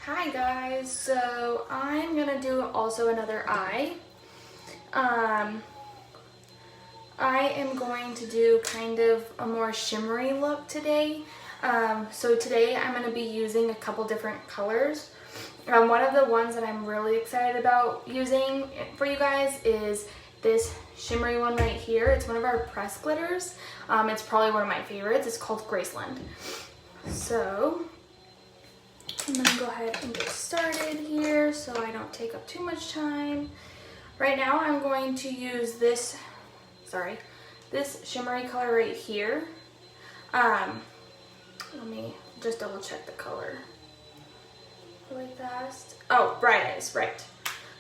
Hi guys, so I'm gonna do also another eye. I am going to do kind of a more shimmery look today. So today I'm going to be using a couple different colors. One of the ones that I'm really excited about using for you guys is this shimmery one right here. It's one of our press glitters. It's probably one of my favorites. It's called Graceland. So I'm going to go ahead and get started here so I don't take up too much time. Right now I'm going to use this shimmery color right here. Let me just double check the color really fast. Oh, Bright Eyes, right.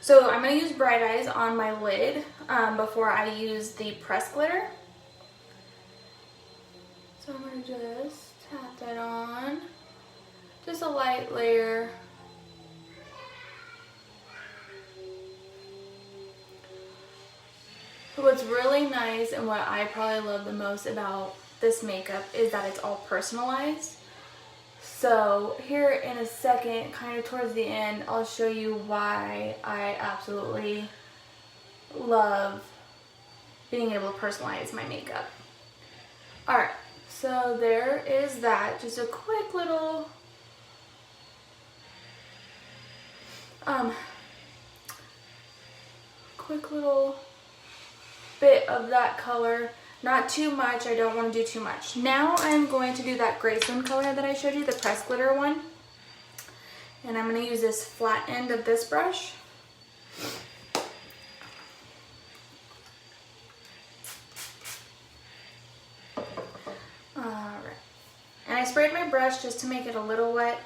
So I'm going to use Bright Eyes on my lid before I use the press glitter. So I'm going to just tap that on. Just a light layer. What's really nice and what I probably love the most about this makeup is that it's all personalized. So here in a second, kind of towards the end, I'll show you why I absolutely love being able to personalize my makeup. Alright, so there is that. Just a quick little bit of that color. Not too much. I don't want to do too much. Now I'm going to do that Graceland color that I showed you, the press glitter one. And I'm going to use this flat end of this brush. Alright. And I sprayed my brush just to make it a little wet.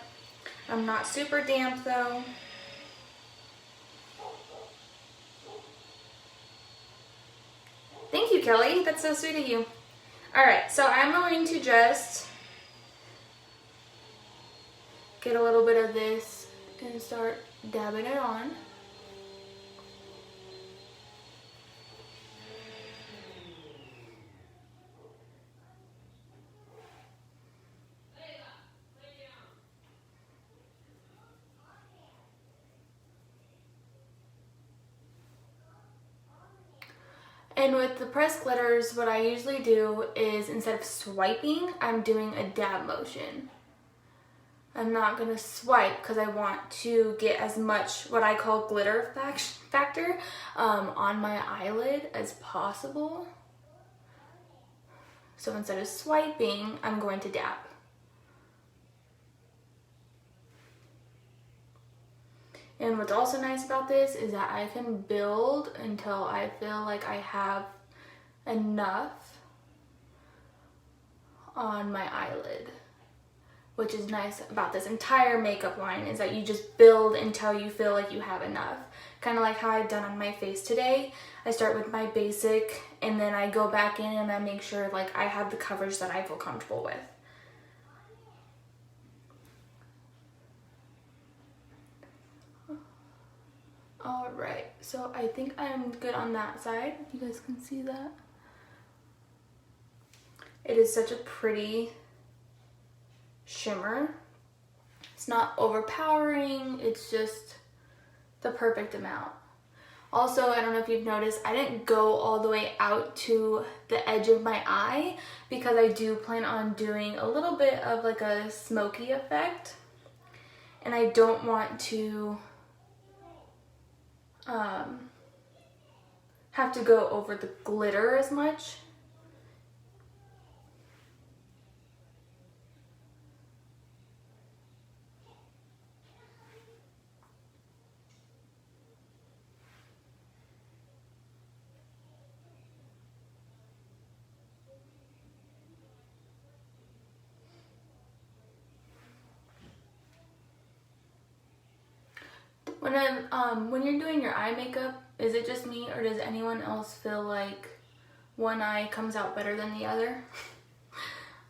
I'm not super damp though. Thank you, Kelly. That's so sweet of you. Alright, so I'm going to just get a little bit of this and start dabbing it on. And with the press glitters, what I usually do is instead of swiping, I'm doing a dab motion. I'm not going to swipe because I want to get as much what I call glitter factor on my eyelid as possible. So instead of swiping, I'm going to dab. And what's also nice about this is that I can build until I feel like I have enough on my eyelid. Which is nice about this entire makeup line is that you just build until you feel like you have enough. Kind of like how I've done on my face today. I start with my basic and then I go back in and I make sure like I have the coverage that I feel comfortable with. Alright, so I think I'm good on that side. You guys can see that. It is such a pretty shimmer. It's not overpowering, it's just the perfect amount. Also, I don't know if you've noticed, I didn't go all the way out to the edge of my eye because I do plan on doing a little bit of like a smoky effect. And I don't want to have to go over the glitter as much. When you're doing your eye makeup, is it just me or does anyone else feel like one eye comes out better than the other?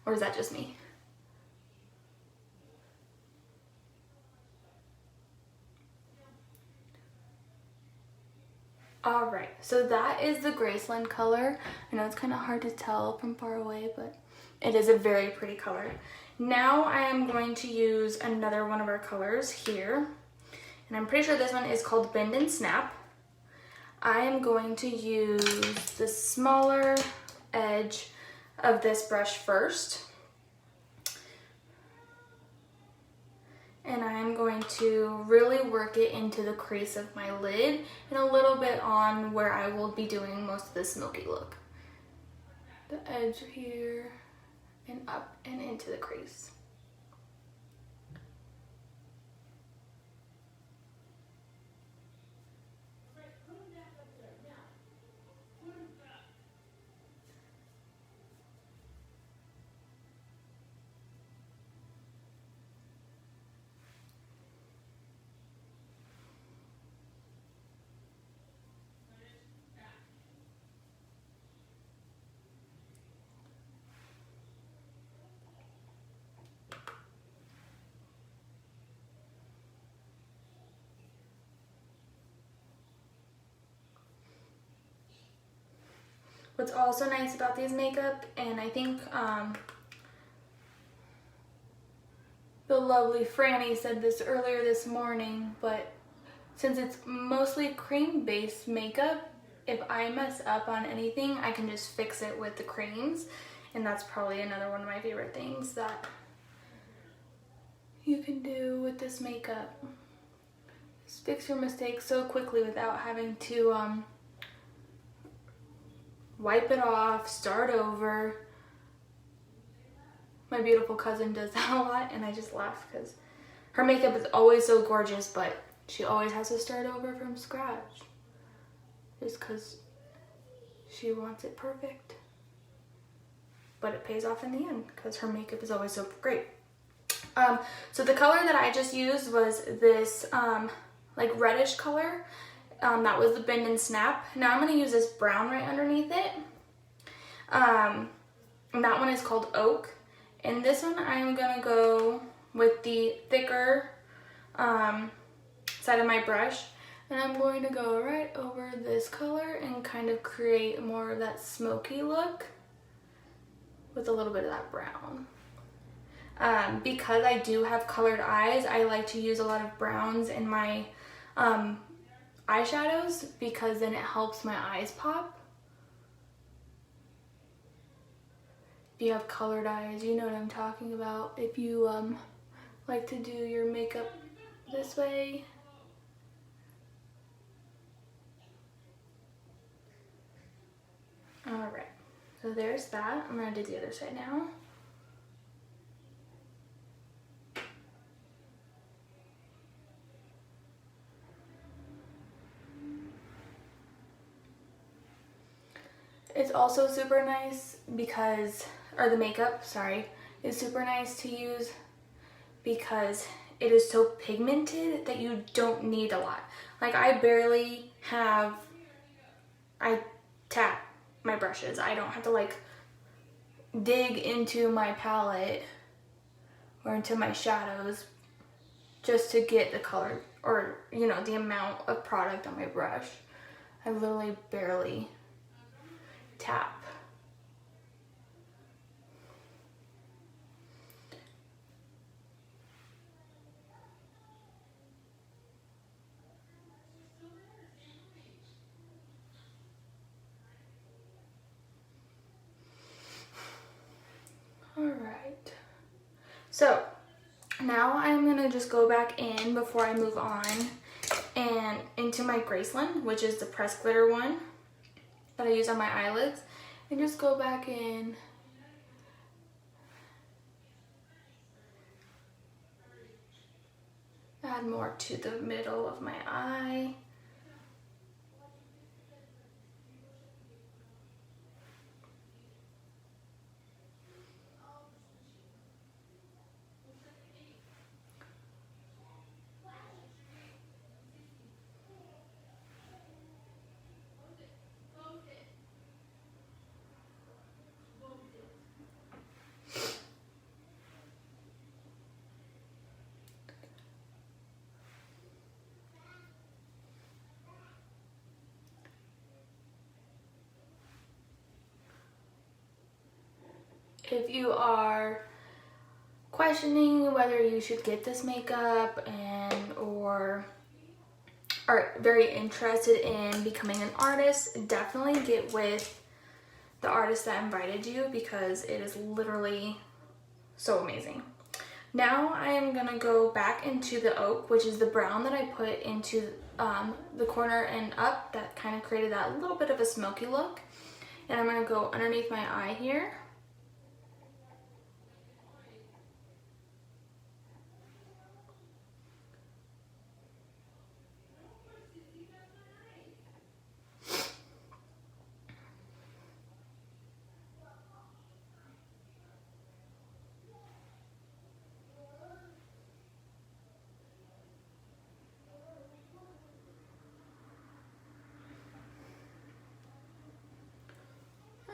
Or is that just me? Alright, so that is the Graceland color. I know it's kind of hard to tell from far away, but it is a very pretty color. Now I am going to use another one of our colors here. And I'm pretty sure this one is called Bend and Snap. I am going to use the smaller edge of this brush first. And I'm going to really work it into the crease of my lid and a little bit on where I will be doing most of the smoky look. The edge here and up and into the crease. What's also nice about these makeup, and I think the lovely Franny said this earlier this morning, but since it's mostly cream-based makeup, if I mess up on anything, I can just fix it with the creams. And that's probably another one of my favorite things that you can do with this makeup. Just fix your mistakes so quickly without having to wipe it off, start over. My beautiful cousin does that a lot, and I just laugh because her makeup is always so gorgeous, but she always has to start over from scratch just because she wants it perfect. But it pays off in the end because her makeup is always so great. So the color that I just used was this like reddish color. That was the Bend and Snap. Now I'm going to use this brown right underneath it. And that one is called Oak. And this one I'm going to go with the thicker side of my brush. And I'm going to go right over this color and kind of create more of that smoky look with a little bit of that brown. Because I do have colored eyes, I like to use a lot of browns in my eyeshadows because then it helps my eyes pop. If you have colored eyes, you know what I'm talking about. If you like to do your makeup this way. Alright, so there's that. I'm going to do the other side now. It's also super nice because, or the makeup, sorry, is super nice to use because it is so pigmented that you don't need a lot. Like I barely have, I tap my brushes. I don't have to like dig into my palette or into my shadows just to get the color or, you know, the amount of product on my brush. I literally barely tap. All right. So now I'm gonna just go back in before I move on and into my Graceland, which is the pressed glitter one that I use on my eyelids, and just go back in add more to the middle of my eye. If you are questioning whether you should get this makeup or are very interested in becoming an artist, definitely get with the artist that invited you because it is literally so amazing. Now I am gonna go back into the oak, which is the brown that I put into the corner and up that kind of created that little bit of a smoky look. And I'm gonna go underneath my eye here.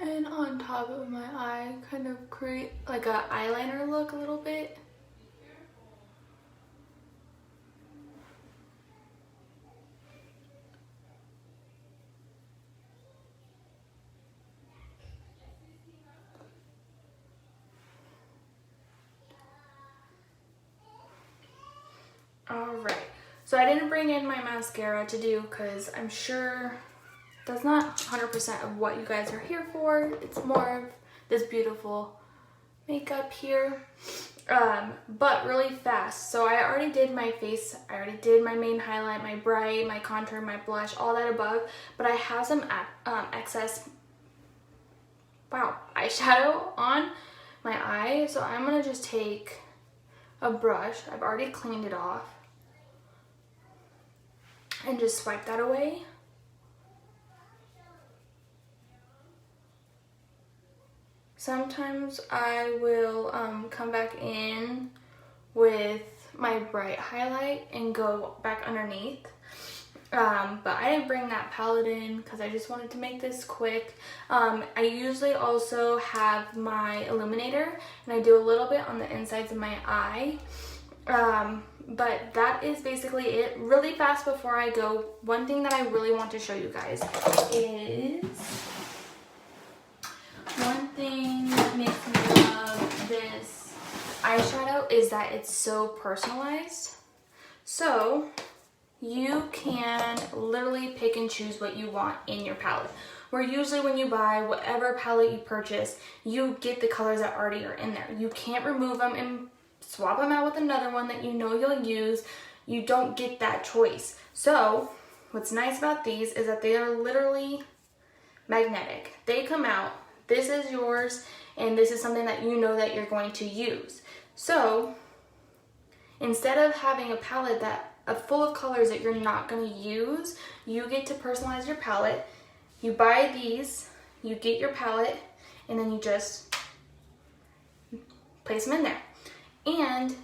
And on top of my eye, kind of create like a eyeliner look a little bit. Alright, so I didn't bring in my mascara to do because I'm sure that's not 100% of what you guys are here for. It's more of this beautiful makeup here. But really fast. So I already did my face. I already did my main highlight, my bright, my contour, my blush, all that above. But I have some excess, eyeshadow on my eye. So I'm going to just take a brush. I've already cleaned it off. And just swipe that away. Sometimes I will come back in with my bright highlight and go back underneath. But I didn't bring that palette in because I just wanted to make this quick. I usually also have my illuminator and I do a little bit on the insides of my eye. But that is basically it. Really fast before I go, one thing that I really want to show you guys is... One thing that makes me love this eyeshadow is that it's so personalized. So you can literally pick and choose what you want in your palette. Where usually when you buy whatever palette you purchase, you get the colors that already are in there. You can't remove them and swap them out with another one that you know you'll use. You don't get that choice. So what's nice about these is that they are literally magnetic. They come out. This is yours, and this is something that you know that you're going to use. So instead of having a palette full of colors that you're not going to use, you get to personalize your palette. You buy these, you get your palette, and then you just place them in there. And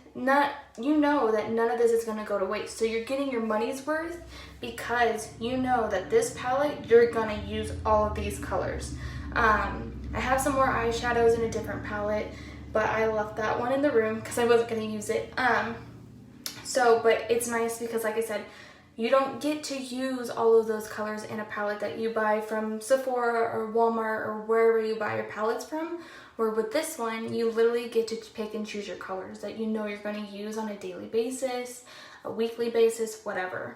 you know that none of this is going to go to waste. So you're getting your money's worth because you know that this palette, you're going to use all of these colors. I have some more eyeshadows in a different palette, but I left that one in the room because I wasn't going to use it. But it's nice because, like I said, you don't get to use all of those colors in a palette that you buy from Sephora or Walmart or wherever you buy your palettes from. Where with this one, you literally get to pick and choose your colors that you know you're going to use on a daily basis, a weekly basis, whatever.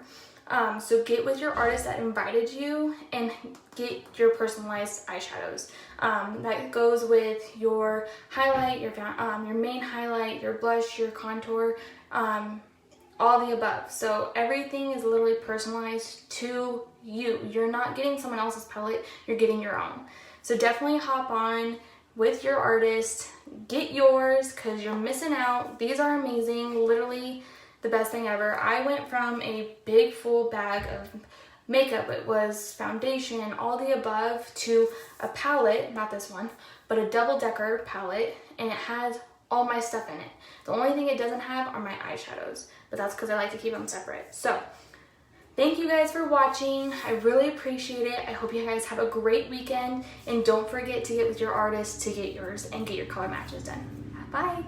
So get with your artist that invited you and get your personalized eyeshadows. That goes with your highlight, your main highlight, your blush, your contour, all the above. So everything is literally personalized to you. You're not getting someone else's palette, you're getting your own. So definitely hop on with your artist, get yours because you're missing out. These are amazing, literally the best thing ever. I went from a big full bag of makeup, it was foundation, all the above, to a palette, not this one, but a double-decker palette, and it has all my stuff in it. The only thing it doesn't have are my eyeshadows, but that's because I like to keep them separate. So thank you guys for watching. I really appreciate it. I hope you guys have a great weekend, and don't forget to get with your artist to get yours and get your color matches done. Bye.